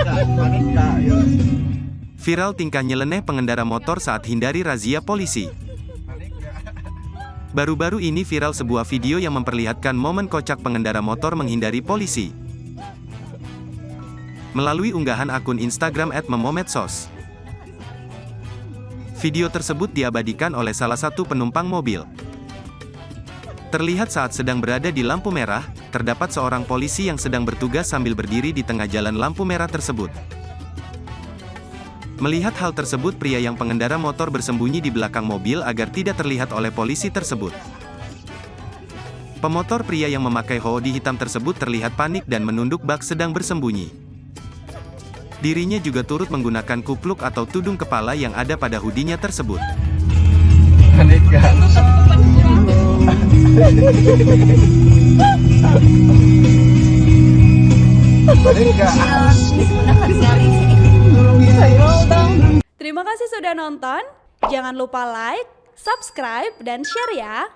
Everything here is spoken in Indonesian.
Panik nggak, ya. Viral tingkah nyeleneh pengendara motor saat hindari razia polisi. Baru-baru ini viral sebuah video yang memperlihatkan momen kocak pengendara motor menghindari polisi. Melalui unggahan akun Instagram @memomedsos. Video tersebut diabadikan oleh salah satu penumpang mobil. Terlihat saat sedang berada di lampu merah, terdapat seorang polisi yang sedang bertugas sambil berdiri di tengah jalan lampu merah tersebut. Melihat hal tersebut, pria yang pengendara motor bersembunyi di belakang mobil agar tidak terlihat oleh polisi tersebut. Pemotor pria yang memakai hoodie hitam tersebut terlihat panik dan menunduk bak sedang bersembunyi. Dirinya juga turut menggunakan kupluk atau tudung kepala yang ada pada hoodie-nya tersebut. Panik nggak? Panik nggak? Terima kasih sudah nonton. Jangan lupa like, subscribe, dan share ya.